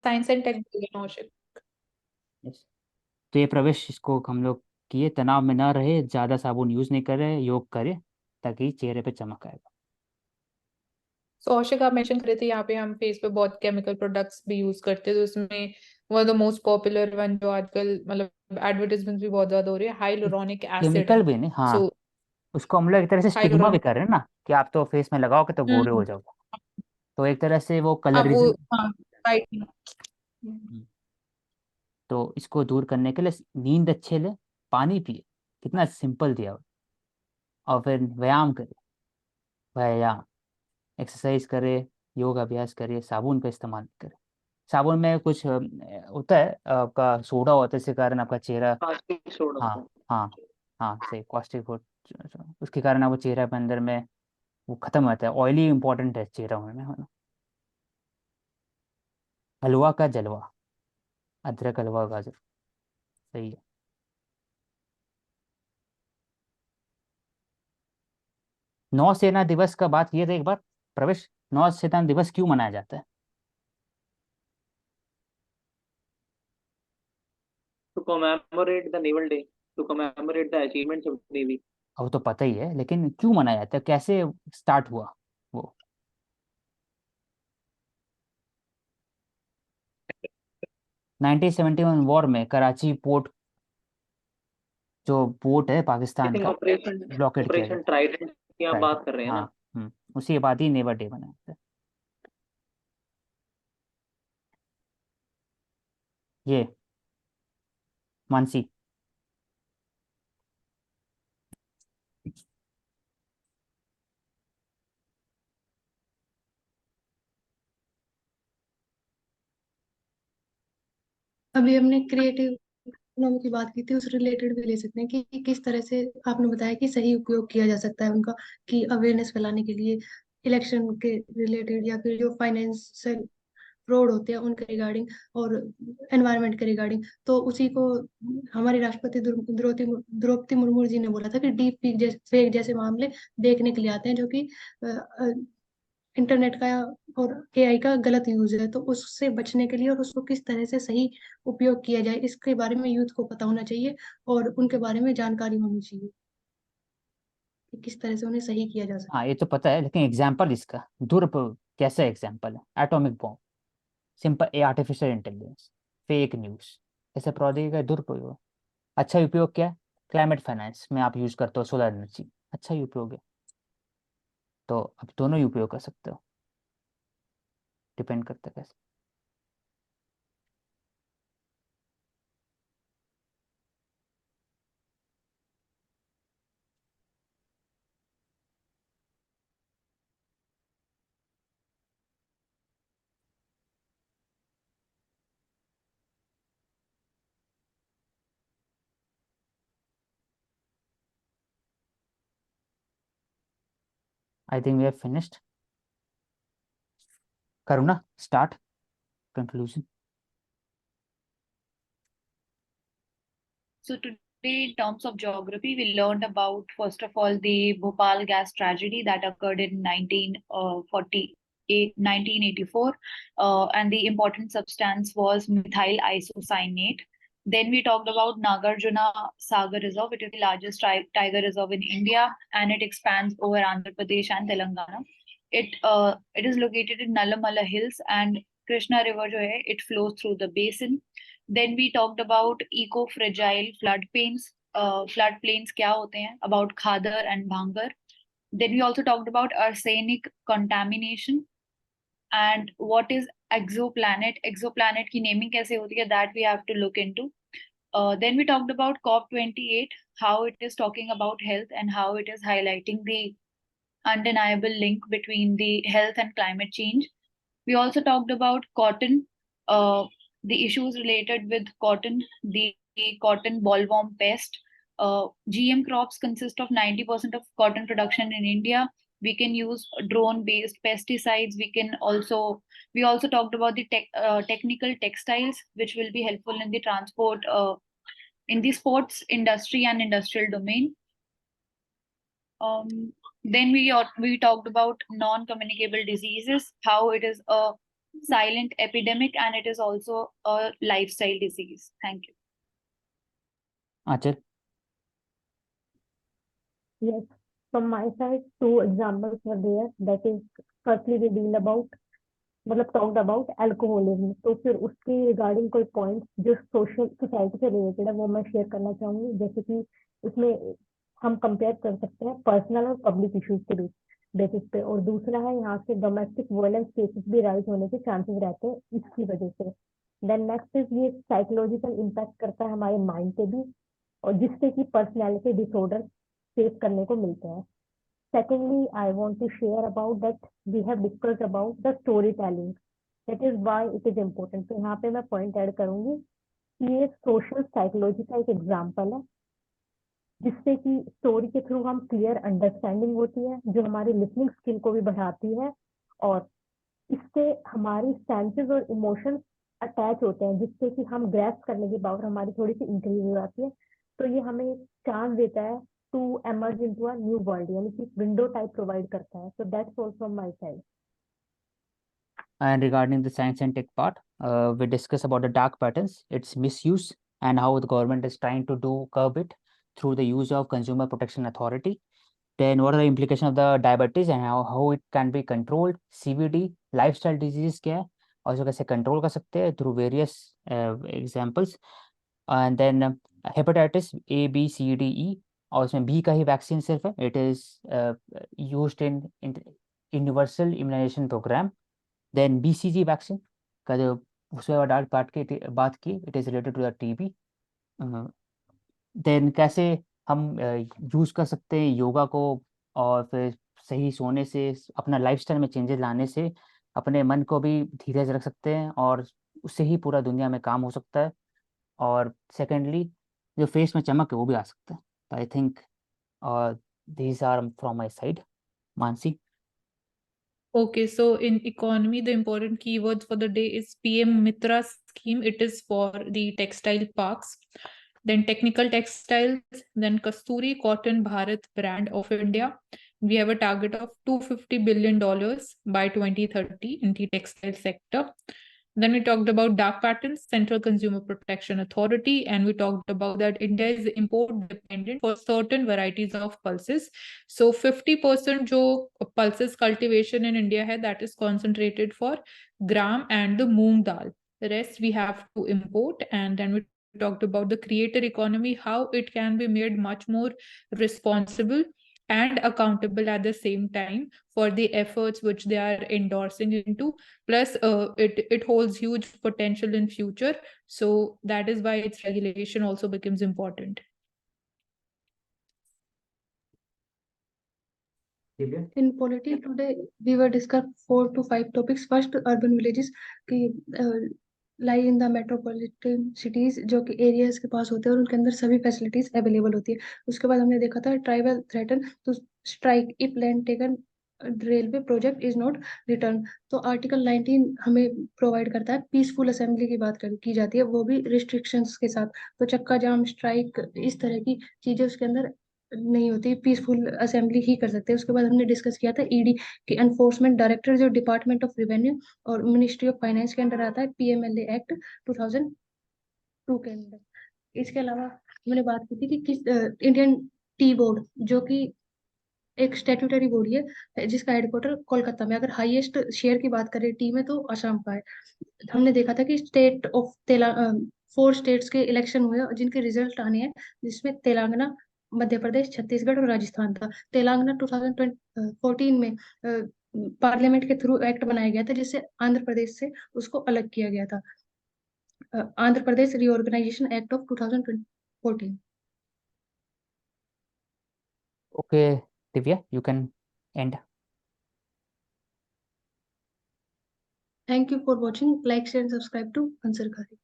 Science and tech Naushik. Yes. तो ये प्रवेश, इसको हम लोग किए, तनाव में ना रहे, ज़्यादा साबुन यूज़ नहीं करे, योग करे, ताकि चेहरे पे चमक आएगा। सो औशिक, आप मेंशन करे थे यहाँ पे हम फेस पे बहुत केमिकल प्रोडक्ट्स भी यूज करते हैं, तो उसमें one of the most popular one जो आजकल मतलब एडवर्टाइजमेंट भी बहुत ज्यादा हो रही है, हाइलुरोनिक एसिड केमिकल है। भी नहीं, हाँ, सो उसको हम लोग एक तरह से स्टिग्मा भी हाइलुरोनिक, कर रहे हैं ना, कि आप तो फेस में लगाओगे तो गोरे हो जाओगे। तो एक तरह से वो अब वो, कलरिज्म। हाँ, राइट। तो इसको दूर करने के लिए नींद अच्छे ले, पानी पिए, कितना सिंपल दिया हुआ। और फिर व्यायाम करे, व्यायाम, एक्सरसाइज करे, योग अभ्यास करे, साबुन का इस्तेमाल करे। साबुन में कुछ होता है, आपका सोडा होता है, इसके कारण आपका चेहरा, कास्टिक सोडा हाँ, होता है। हाँ, हाँ, सही, कॉस्टिक हो, उसके कारण आपको चेहरा पे अंदर में वो खत्म हो जाता है, ऑयली इंपॉर्टेंट है चेहरा होने में। हलवा का जलवा, अदरक हलवा गाजर, सही है। नौसेना दिवस का बात किए थे एक बार, प्रवेश, नौसेना दिवस क्यों मनाया जाता है? To commemorate the naval day, to commemorate the achievements of Navy. अब वो तो पता ही है, लेकिन क्यों मनाया जाता है, कैसे स्टार्ट हुआ वो? 1971 वॉर में कराची पोर्ट, जो पोर्ट है I पाकिस्तान think का, ऑपरेशन ब्लॉकेट किया गया ऑपरेशन ट्राइडेंट की आप था। बात कर रहे हैं हाँ। ना। उसी बाद ही नेवर डे मनाया जाता है। ये मानसी, अभी हमने क्रिएटिव इकोनॉमी की बात की थी, उस रिलेटेड भी ले सकते हैं कि किस तरह से आपने बताया कि सही उपयोग किया जा सकता है उनका, कि अवेयरनेस फैलाने के लिए, इलेक्शन के रिलेटेड, या फिर जो फाइनेंशियल फ्रॉड होते हैं उनके रिगार्डिंग, और एनवायरनमेंट के रिगार्डिंग। तो उसी को हमारी राष्ट्रपति द्रौपदी द्रौपदी मुर्मू जी ने बोला था कि डीप फेक जैसे मामले देखने के लिए आते हैं, जो कि इंटरनेट का और एआई का गलत यूज है। तो उससे बचने के लिए और उसको किस तरह से सही उपयोग किया जाए, इसके बारे में यूथ को पता होना चाहिए और उनके बारे में जानकारी होनी चाहिए कि किस तरह से उन्हें सही किया जा सकता हाँ, ये तो पता है, लेकिन एग्जाम्पल इसका दुरुपयोग कैसा एग्जाम्पल है? एटॉमिक बॉम्ब, सिंपल ए, आर्टिफिशियल इंटेलिजेंस, फेक न्यूज, ऐसे प्रौद्योगिकी का दुरुपयोग। अच्छा उपयोग क्या है? क्लाइमेट फाइनेंस में आप यूज करते हो सोलर एनर्जी, अच्छा ही उपयोग है। तो आप दोनों ही उपयोग कर सकते हो, डिपेंड करता है कैसे। I think we have finished. करूँ ना start, conclusion? So today, in terms of geography, we learned about, first of all, the Bhopal gas tragedy that occurred in 1984, and the important substance was methyl isocyanate. Then we talked about Nagarjuna Sagar Reserve. It is the largest tiger reserve in India, and it expands over Andhra Pradesh and Telangana. It is located in Nalamala Hills, and Krishna River जो है, it flows through the basin. Then we talked about eco-fragile floodplains. Floodplains क्या होते हैं? About Khadar and Bhangar. Then we also talked about arsenic contamination and what is exoplanet. Exoplanet की naming कैसे होती है? That we have to look into. Then we talked about COP28, how it is talking about health and how it is highlighting the undeniable link between the health and climate change. We also talked about cotton, the issues related with cotton, the cotton bollworm pest. GM crops consist of 90% of cotton production in India. We can use drone-based pesticides. We also talked about the technical textiles, which will be helpful in the transport, in the sports industry and industrial domain. Then we talked about non-communicable diseases, how it is a silent epidemic, and it is also a lifestyle disease. Thank you. Achal? Yes, from my side, two examples were there. That is, firstly, we deal about मतलब talked about alcoholism, तो फिर उसके regarding कोई point जो society से related है वो मैं शेयर करना चाहूंगी। जैसे कि उसमें हम कंपेयर कर सकते हैं पर्सनल और पब्लिक इश्यूज के बीच बेसिस पे, और दूसरा है यहाँ से डोमेस्टिक वायलेंस केसेस भी राइज होने के चांसेस रहते हैं इसकी वजह से। देन नेक्स्ट इज ये साइकोलॉजिकल इम्पैक्ट करता है हमारे माइंड पे भी, और जिससे कि पर्सनैलिटी डिसऑर्डर फेस करने को मिलते हैं। Secondly, I want to share about that we have discussed about the storytelling. That is why it is important. तो यहाँ पे मैं पॉइंट ऐड करूंगी कि ये सोशल साइकोलॉजी का एक एग्जाम्पल है, जिससे कि स्टोरी के थ्रू हम क्लियर अंडरस्टैंडिंग होती है, जो हमारी लिसनिंग स्किल को भी बढ़ाती है, और इससे हमारी सेंसेस और इमोशंस अटैच होते हैं, जिससे कि हम ग्रैस्प करने की पावर हमारी थोड़ी सी इंक्रीज हो जाती है। तो ये हमें चांस देता है to emerge into a new world, यानी कि विंडो टाइप प्रोवाइड करता है। So that's all from my side. And regarding the science and tech part, we discuss about the dark patterns, its misuse, and how the government is trying to curb it through the use of Consumer Protection Authority. Then what are the implications of the diabetes and how it can be controlled, CVD, lifestyle diseases क्या है और इसको कैसे control कर सकते हैं through various examples. And then hepatitis A, B, C, D, E, और उसमें बी का ही वैक्सीन सिर्फ है, it is used in universal immunisation programme. Then BCG vaccine का जो उसमें बात की it is related to the TB। Then कैसे हम यूज कर सकते हैं योगा को, और फिर सही सोने से, अपना लाइफस्टाइल में चेंजेस लाने से अपने मन को भी धीरज रख सकते हैं, और उससे ही पूरा दुनिया में काम हो सकता है। और सेकेंडली जो फेस में चमक है वो भी आ सकता है। I think these are from my side. Mansi? Okay, so in economy, the important keywords for the day is PM Mitra scheme. It is for the textile parks. Then technical textiles, then Kasturi Cotton Bharat brand of India. We have a target of $250 billion by 2030 in the textile sector. Then we talked about dark patterns, Central Consumer Protection Authority, and we talked about that India is import dependent for certain varieties of pulses. So 50% जो pulses cultivation in India है, that is concentrated for gram and the moong dal. The rest we have to import. And then we talked about the creator economy, how it can be made much more responsible and accountable at the same time for the efforts which they are endorsing into. Plus it holds huge potential in future, so that is why its regulation also becomes important. In polity today we were discussed 4 to 5 topics. First, urban villages की lie in the metropolitan cities, जो कि areas के पास होते हैं और उनके अंदर सभी फैसिलिटीज अवेलेबल होती है। उसके बाद हमने देखा था tribal threaten to strike if land taken railway project is not return. तो आर्टिकल 19 हमें प्रोवाइड करता है पीसफुल असेंबली की बात की जाती है, वो भी रिस्ट्रिक्शंस के साथ। तो चक्का जाम, स्ट्राइक, इस तरह की चीजें उसके अंदर नहीं होती, पीसफुल असेंबली ही कर सकते हैं। उसके बाद हमने डिस्कस किया था ईडी की एनफोर्समेंट डायरेक्टर जो डिपार्टमेंट ऑफ रेवेन्यू और मिनिस्ट्री ऑफ फाइनेंस के अंडर आता है, PMLA एक्ट 2002 के अंदर। इसके अलावा हमने बात की थी कि किस इंडियन टी बोर्ड, जो कि एक स्टैट्यूटरी बॉडी है जिसका हेडक्वार्टर कोलकाता में, अगर हाईएस्ट शेयर की बात करें टी में तो असम का है। हमने देखा था कि स्टेट ऑफ 4 स्टेट्स के इलेक्शन हुए और जिनके रिजल्ट आने हैं, जिसमें तेलंगाना, मध्य प्रदेश, छत्तीसगढ़ और राजस्थान था। तेलंगाना 2014 में पार्लियामेंट के थ्रू एक्ट बनाया गया था, जिससे आंध्र प्रदेश से उसको अलग किया गया था, Andhra Pradesh reorganisation act of 2014। Okay, Divya, you can end. Thank you for watching. Like, share and subscribe to Ansarkari.